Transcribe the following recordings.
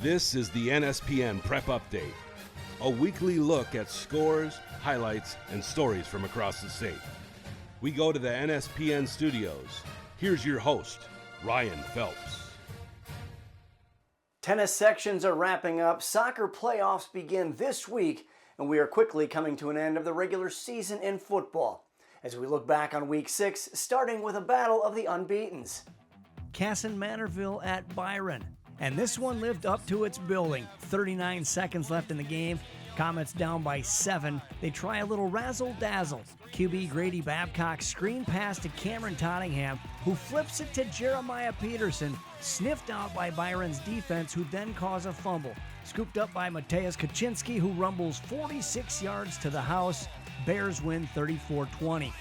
This is the NSPN Prep Update, a weekly look at scores, highlights, and stories from across the state. We go to the NSPN studios. Here's your host, Ryan Phelps. Tennis sections are wrapping up, soccer playoffs begin this week, and we are quickly coming to an end of the regular season in football. As we look back on Week 6, starting with a battle of the unbeatens. Kasson-Mantorville at Byron. And this one lived up to its billing. 39 seconds left in the game. Comets down by 7. They try a little razzle-dazzle. QB Grady Babcock screen pass to Cameron Tottingham, who flips it to Jeremiah Peterson, sniffed out by Byron's defense, who then cause a fumble. Scooped up by Mateusz Kaczynski, who rumbles 46 yards to the house. Bears win 34-20.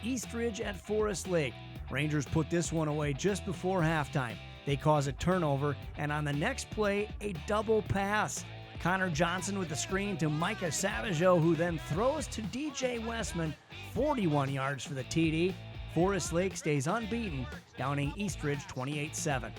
Eastridge at Forest Lake. Rangers put this one away just before halftime. They cause a turnover, and on the next play, a double pass. Connor Johnson with the screen to Micah Savageau, who then throws to DJ Westman, 41 yards for the TD. Forest Lake stays unbeaten, downing Eastridge 28-7.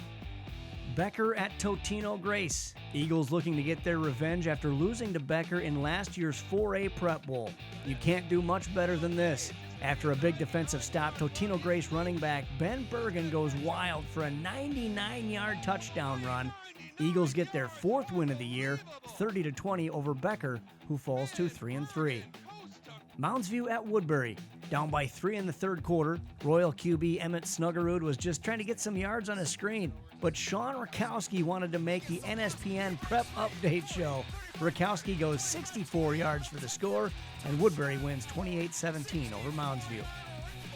Becker at Totino-Grace. Eagles looking to get their revenge after losing to Becker in last year's 4A Prep Bowl. You can't do much better than this. After a big defensive stop, Totino-Grace running back Ben Bergen goes wild for a 99-yard touchdown run. Eagles get their 4th win of the year, 30-20 over Becker, who falls to 3-3. Mounds at Woodbury. Down by 3 in the third quarter, Royal QB Emmett Snuggerud was just trying to get some yards on a screen, but Sean Rakowski wanted to make the NSPN Prep Update show. Rakowski goes 64 yards for the score, and Woodbury wins 28-17 over Mounds.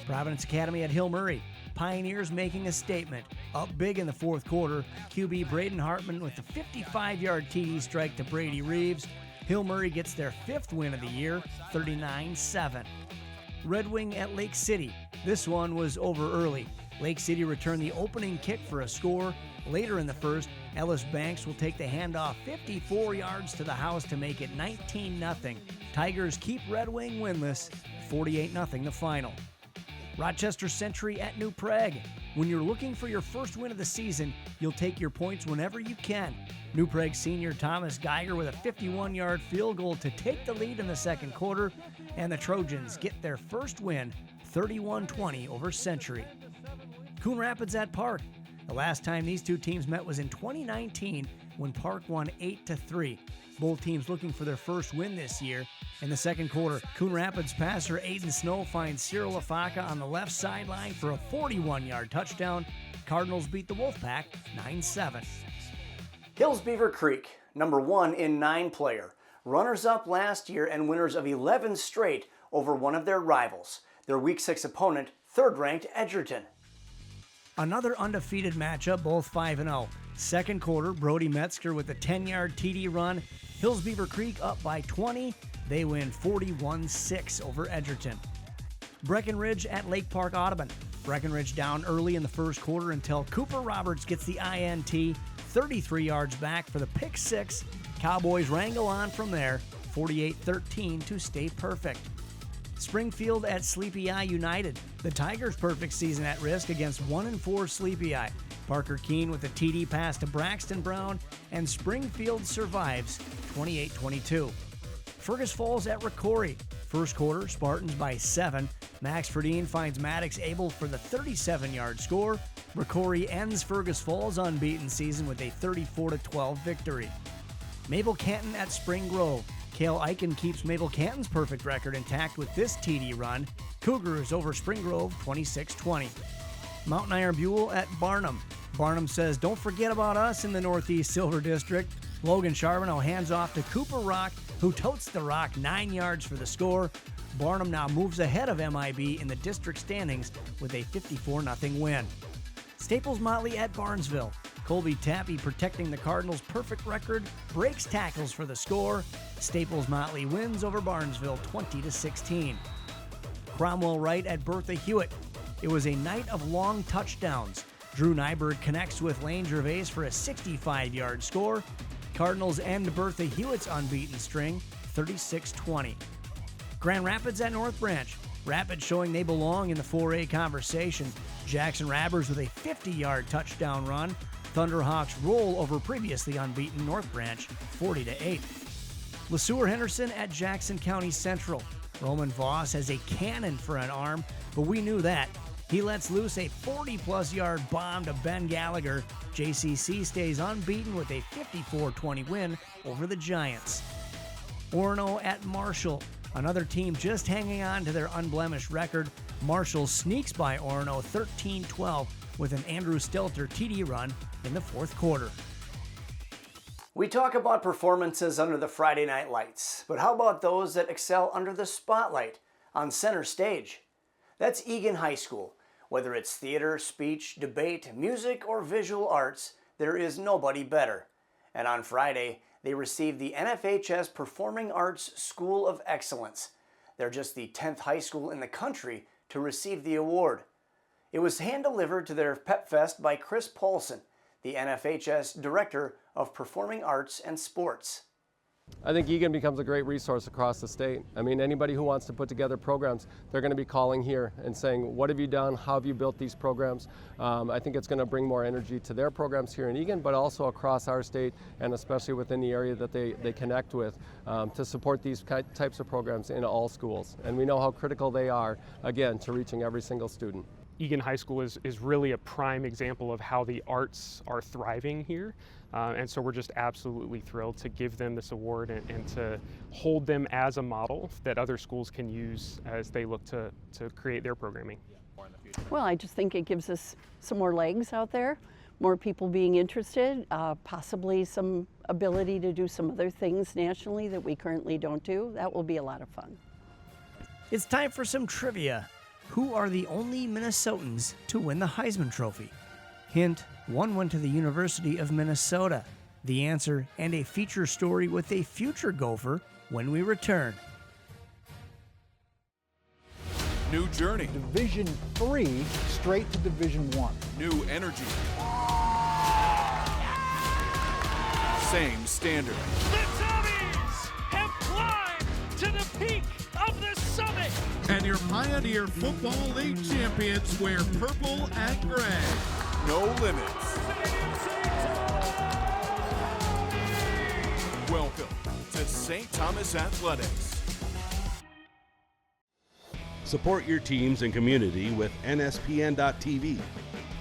Providence Academy at Hill Murray. Pioneers making a statement. Up big in the fourth quarter, QB Braden Hartman with the 55-yard TD strike to Brady Reeves. Hill Murray gets their 5th win of the year, 39-7. Red Wing at Lake City. This one was over early. Lake City returned the opening kick for a score. Later in the first, Ellis Banks will take the handoff 54 yards to the house to make it 19-0. Tigers keep Red Wing winless, 48-0 the final. Rochester Century at New Prague. When you're looking for your first win of the season, you'll take your points whenever you can. New Prague senior Thomas Geiger with a 51-yard field goal to take the lead in the second quarter, and the Trojans get their first win, 31-20 over Century. Coon Rapids at Park. The last time these two teams met was in 2019 when Park won 8-3. Both teams looking for their first win this year. In the second quarter, Coon Rapids passer Aiden Snow finds Cyril Lafaka on the left sideline for a 41-yard touchdown. Cardinals beat the Wolfpack 9-7. Hills Beaver Creek, number 1 in 9-player. Runners-up last year and winners of 11 straight over one of their rivals. Their Week 6 opponent, 3rd-ranked Edgerton. Another undefeated matchup, both 5-0. Second quarter, Brody Metzger with a 10-yard TD run. Hills Beaver Creek up by 20. They win 41-6 over Edgerton. Breckenridge at Lake Park Audubon. Breckenridge down early in the first quarter until Cooper Roberts gets the INT, 33 yards back for the pick 6. Cowboys wrangle on from there, 48-13 to stay perfect. Springfield at Sleepy Eye United. The Tigers' perfect season at risk against 1-4 Sleepy Eye. Parker Keene with a TD pass to Braxton Brown, and Springfield survives 28-22. Fergus Falls at Ricori. First quarter, Spartans by 7. Max Ferdine finds Maddox Abel for the 37-yard score. Ricori ends Fergus Falls' unbeaten season with a 34-12 victory. Mabel Canton at Spring Grove. Cale Eichen keeps Mabel Canton's perfect record intact with this TD run. Cougars over Spring Grove 26-20. Mountain Iron Buell at Barnum. Barnum says, "Don't forget about us in the Northeast Silver District." Logan Charbonneau hands off to Cooper Rock, who totes the rock 9 yards for the score. Barnum now moves ahead of MIB in the district standings with a 54-0 win. Staples Motley at Barnesville. Colby Tappy, protecting the Cardinals' perfect record, breaks tackles for the score. Staples Motley wins over Barnesville 20-16. Cromwell Wright at Bertha Hewitt. It was a night of long touchdowns. Drew Nyberg connects with Lane Gervais for a 65-yard score. Cardinals end Bertha Hewitt's unbeaten string, 36-20. Grand Rapids at North Branch. Rapids showing they belong in the 4A conversation. Jackson Rabbers with a 50-yard touchdown run, Thunderhawks roll over previously unbeaten North Branch 40-8. LeSueur Henderson at Jackson County Central. Roman Voss has a cannon for an arm, but we knew that. He lets loose a 40-plus yard bomb to Ben Gallagher. JCC stays unbeaten with a 54-20 win over the Giants. Orono at Marshall. Another team just hanging on to their unblemished record. Marshall sneaks by Orono 13-12 with an Andrew Stelter TD run in the fourth quarter. We talk about performances under the Friday night lights, but how about those that excel under the spotlight, on center stage? That's Eagan High School. Whether it's theater, speech, debate, music, or visual arts, there is nobody better. And on Friday, they received the NFHS Performing Arts School of Excellence. They're just the 10th high school in the country to receive the award. It was hand-delivered to their Pep Fest by Chris Paulson, the NFHS Director of Performing Arts and Sports. I think Eagan becomes a great resource across the state. I mean, anybody who wants to put together programs, they're going to be calling here and saying, what have you done? How have you built these programs? I think it's going to bring more energy to their programs here in Eagan, but also across our state and especially within the area that they connect with to support these types of programs in all schools. And we know how critical they are, again, to reaching every single student. Eagan High School is really a prime example of how the arts are thriving here. And so we're just absolutely thrilled to give them this award and to hold them as a model that other schools can use as they look to create their programming. Well, I just think it gives us some more legs out there, more people being interested, possibly some ability to do some other things nationally that we currently don't do. That will be a lot of fun. It's time for some trivia. Who are the only Minnesotans to win the Heisman Trophy? Hint, one went to the University of Minnesota. The answer and a feature story with a future Gopher when we return. New journey. Division 3 straight to Division 1. New energy. Same standard. The Tommies have climbed to the peak of the summit. And your Pioneer Football League champions wear purple and gray. No limits. Welcome to St. Thomas Athletics. Support your teams and community with NSPN.TV.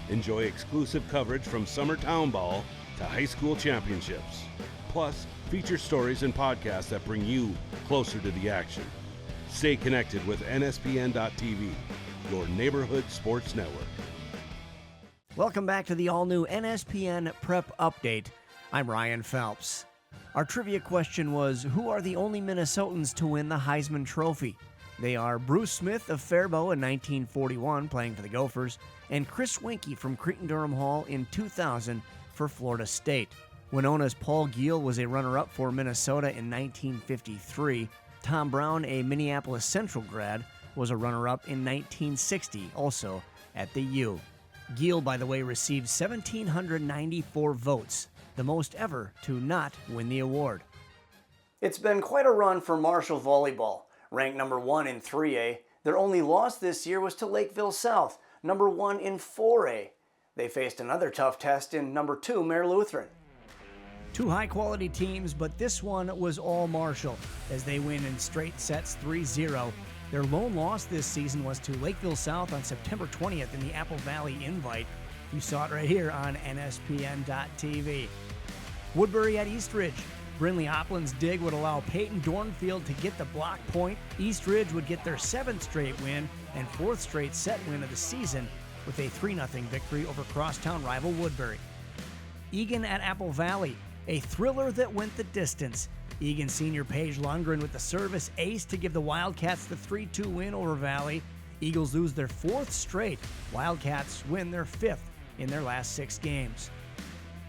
Enjoy exclusive coverage from summer town ball to high school championships. Plus, feature stories and podcasts that bring you closer to the action. Stay connected with NSPN.TV, your neighborhood sports network. Welcome back to the all-new NSPN Prep Update. I'm Ryan Phelps. Our trivia question was, who are the only Minnesotans to win the Heisman Trophy? They are Bruce Smith of Faribault in 1941, playing for the Gophers, and Chris Winkie from Cretin-Durham Hall in 2000 for Florida State. Winona's Paul Giel was a runner-up for Minnesota in 1953. Tom Brown, a Minneapolis Central grad, was a runner-up in 1960, also at the U. Giel, by the way, received 1,794 votes, the most ever to not win the award. It's been quite a run for Marshall Volleyball. Ranked number 1 in 3A, their only loss this year was to Lakeville South, number 1 in 4A. They faced another tough test in number 2 Mare Lutheran. Two high-quality teams, but this one was all Marshall, as they win in straight sets 3-0. Their lone loss this season was to Lakeville South on September 20th in the Apple Valley Invite. You saw it right here on NSPN.TV. Woodbury at Eastridge. Brinley Oplin's dig would allow Peyton Dornfield to get the block point. Eastridge would get their 7th straight win and 4th straight set win of the season with a 3-0 victory over crosstown rival Woodbury. Eagan at Apple Valley, a thriller that went the distance. Eagan senior Paige Lundgren with the service ace to give the Wildcats the 3-2 win over Valley. Eagles lose their 4th straight. Wildcats win their 5th in their last 6 games.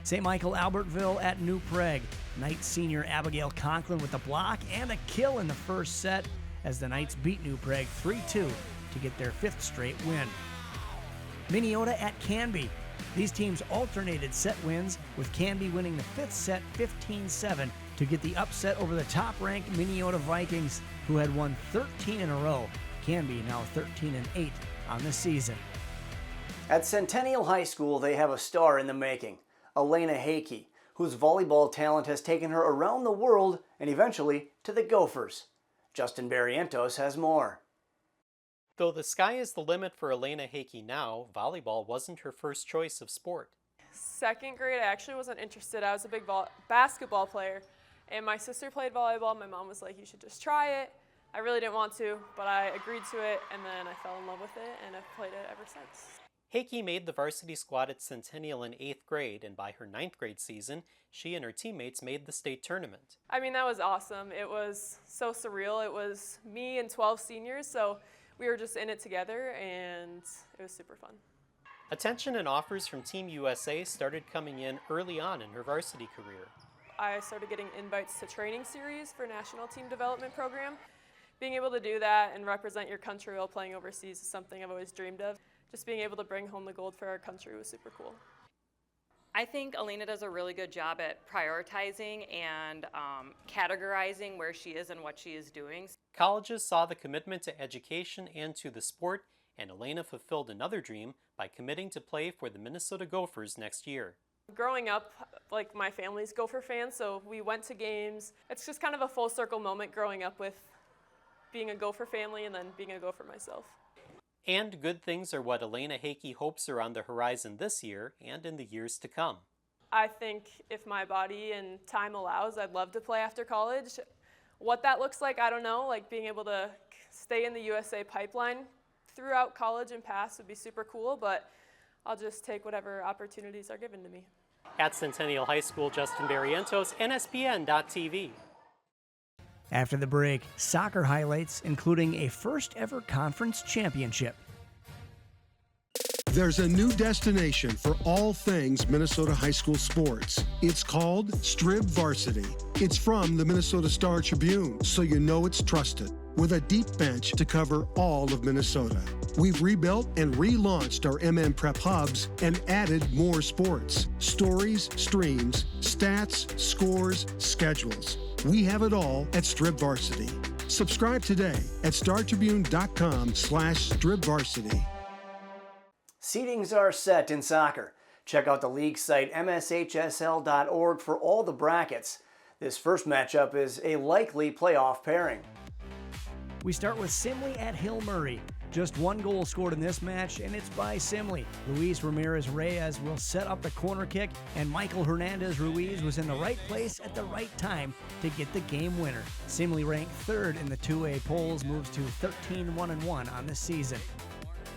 St. Michael Albertville at New Prague. Knights senior Abigail Conklin with the block and a kill in the first set as the Knights beat New Prague 3-2 to get their 5th straight win. Minnesota at Canby. These teams alternated set wins, with Canby winning the 5th set 15-7 to get the upset over the top-ranked Minnesota Vikings, who had won 13 in a row. Canby now 13-8 on the season. At Centennial High School, they have a star in the making. Elena Hakey, whose volleyball talent has taken her around the world and eventually to the Gophers. Justin Barrientos has more. Though the sky is the limit for Elena Hakey now, volleyball wasn't her first choice of sport. Second grade, I actually wasn't interested. I was a big basketball player, and my sister played volleyball. My mom was like, you should just try it. I really didn't want to, but I agreed to it, and then I fell in love with it, and I've played it ever since. Hakey made the varsity squad at Centennial in 8th grade, and by her 9th grade season, she and her teammates made the state tournament. I mean, that was awesome. It was so surreal. It was me and 12 seniors, so we were just in it together, and it was super fun. Attention and offers from Team USA started coming in early on in her varsity career. I started getting invites to training series for National Team Development Program. Being able to do that and represent your country while playing overseas is something I've always dreamed of. Just being able to bring home the gold for our country was super cool. I think Elena does a really good job at prioritizing and categorizing where she is and what she is doing. Colleges saw the commitment to education and to the sport, and Elena fulfilled another dream by committing to play for the Minnesota Gophers next year. Growing up, like, my family's Gopher fans, so we went to games. It's just kind of a full circle moment growing up with being a Gopher family and then being a Gopher myself. And good things are what Elena Hakey hopes are on the horizon this year and in the years to come. I think if my body and time allows, I'd love to play after college. What that looks like, I don't know. Like, being able to stay in the USA pipeline throughout college and past would be super cool, but I'll just take whatever opportunities are given to me. At Centennial High School, Justin Barrientos, NSPN.TV. After the break, soccer highlights, including a first-ever conference championship. There's a new destination for all things Minnesota high school sports. It's called Strib Varsity. It's from the Minnesota Star-Tribune, so you know it's trusted. With a deep bench to cover all of Minnesota. We've rebuilt and relaunched our MM Prep hubs and added more sports, stories, streams, stats, scores, schedules. We have it all at Strib Varsity. Subscribe today at startribune.com/stribvarsity. Seedings are set in soccer. Check out the league site mshsl.org for all the brackets. This first matchup is a likely playoff pairing. We start with Simley at Hill Murray. Just one goal scored in this match, and it's by Simley. Luis Ramirez-Reyes will set up the corner kick, and Michael Hernandez-Ruiz was in the right place at the right time to get the game winner. Simley, ranked third in the 2A polls, moves to 13-1-1 on the season.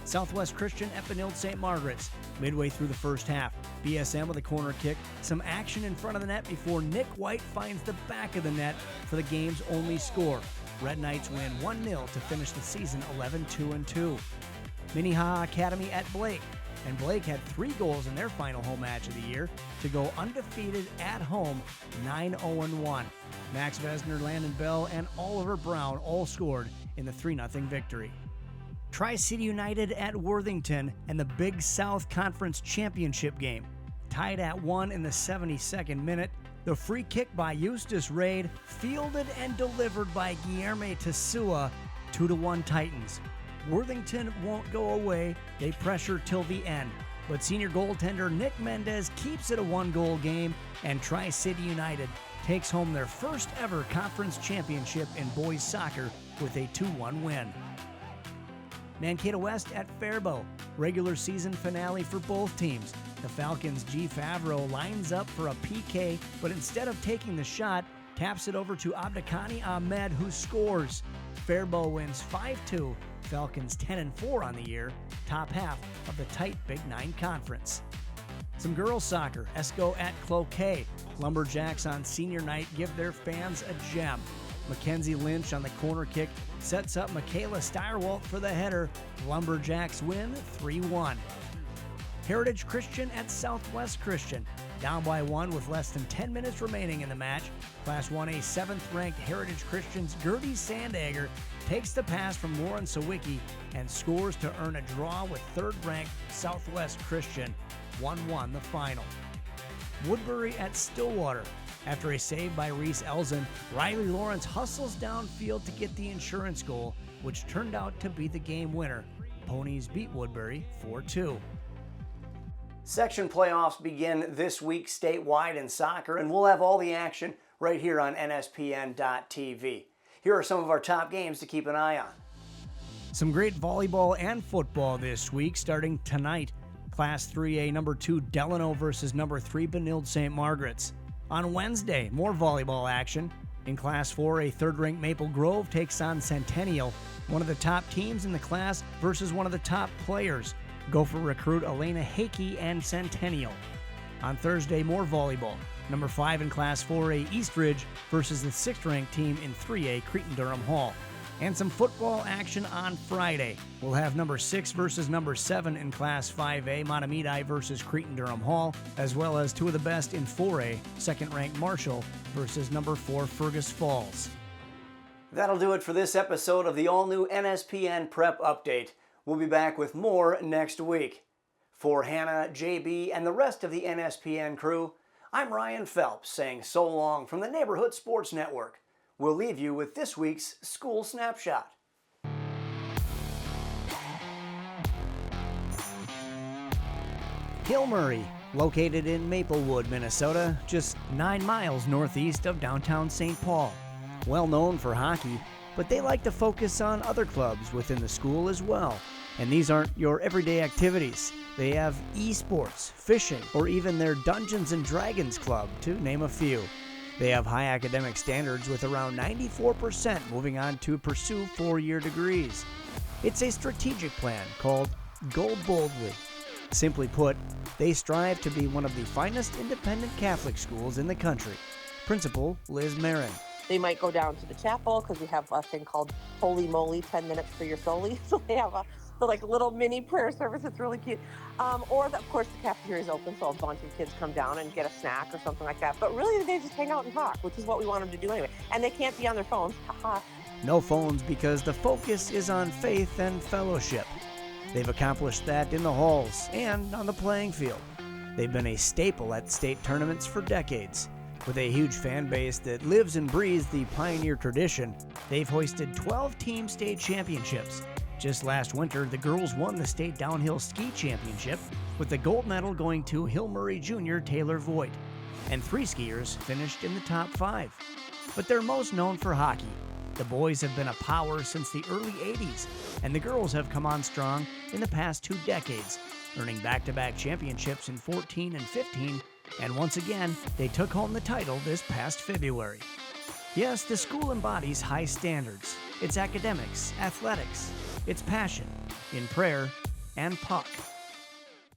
Southwest Christian at Benilde St. Margaret's. Midway through the first half, BSM with a corner kick, some action in front of the net before Nick White finds the back of the net for the game's only score. Red Knights win 1-0 to finish the season 11-2-2. Minnehaha Academy at Blake, and Blake had 3 goals in their final home match of the year to go undefeated at home 9-0-1. Max Vesner, Landon Bell, and Oliver Brown all scored in the 3-0 victory. Tri-City United at Worthington and the Big South Conference Championship game. Tied at 1 in the 72nd minute, the free kick by Eustace Raid, fielded and delivered by Guillermo Tesua, 2-1 Titans. Worthington won't go away, they pressure till the end, but senior goaltender Nick Mendez keeps it a 1-goal game, and Tri-City United takes home their first ever conference championship in boys soccer with a 2-1 win. Mankato West at Faribault, regular season finale for both teams. The Falcons' G. Favreau lines up for a PK, but instead of taking the shot, taps it over to Abdakani Ahmed, who scores. Faribault wins 5-2, Falcons 10-4 on the year, top half of the tight Big 9 conference. Some girls soccer, Esco at Cloquet. Lumberjacks on senior night give their fans a gem. Mackenzie Lynch on the corner kick sets up Michaela Steyerwalt for the header. Lumberjacks win 3-1. Heritage Christian at Southwest Christian. Down by 1 with less than 10 minutes remaining in the match. Class 1A 7th-ranked Heritage Christian's Gertie Sandegger takes the pass from Lauren Sawicki and scores to earn a draw with 3rd-ranked Southwest Christian. 1-1 the final. Woodbury at Stillwater. After a save by Reese Elzen, Riley Lawrence hustles downfield to get the insurance goal, which turned out to be the game winner. Ponies beat Woodbury 4-2. Section playoffs begin this week statewide in soccer, and we'll have all the action right here on NSPN.tv. Here are some of our top games to keep an eye on. Some great volleyball and football this week, starting tonight. Class 3A number 2 Delano versus number 3 Benilde St. Margaret's. On Wednesday, more volleyball action. In Class 4A, third-ranked Maple Grove takes on Centennial, one of the top teams in the class versus one of the top players. Gopher recruit Elena Hakey and Centennial. On Thursday, more volleyball. Number 5 in Class 4A, Eastridge versus the 6th-ranked team in 3A, Cretin-Durham Hall. And some football action on Friday. We'll have number 6 versus number 7 in Class 5A, Matamidi versus Cretin-Durham Hall, as well as two of the best in 4A, 2nd-ranked Marshall versus number 4 Fergus Falls. That'll do it for this episode of the all-new NSPN Prep Update. We'll be back with more next week. For Hannah, JB, and the rest of the NSPN crew, I'm Ryan Phelps saying so long from the Neighborhood Sports Network. We'll leave you with this week's School Snapshot. Hillmurray, located in Maplewood, Minnesota, just 9 miles northeast of downtown St. Paul. Well known for hockey, but they like to focus on other clubs within the school as well. And these aren't your everyday activities. They have esports, fishing, or even their Dungeons and Dragons club, to name a few. They have high academic standards with around 94% moving on to pursue 4-year degrees. It's a strategic plan called Go Boldly. Simply put, they strive to be one of the finest independent Catholic schools in the country. Principal Liz Marin. They might go down to the chapel because we have a thing called Holy Moly, 10 minutes for your soli. So they have a little mini prayer service. It's really cute. Or, of course, the cafeteria is open, so a bunch of kids come down and get a snack or something like that. But really, they just hang out and talk, which is what we want them to do anyway. And they can't be on their phones. Haha. No phones because the focus is on faith and fellowship. They've accomplished that in the halls and on the playing field. They've been a staple at state tournaments for decades. With a huge fan base that lives and breathes the Pioneer tradition, they've hoisted 12 team state championships. Just last winter, the girls won the state downhill ski championship, with the gold medal going to Hillmurray Jr. Taylor Voigt, and 3 skiers finished in the top 5. But they're most known for hockey. The boys have been a power since the early 80s, and the girls have come on strong in the past 2 decades, earning back-to-back championships in 14 and 15, and once again, they took home the title this past February. Yes, the school embodies high standards. It's academics, athletics, it's passion, in prayer, and puck.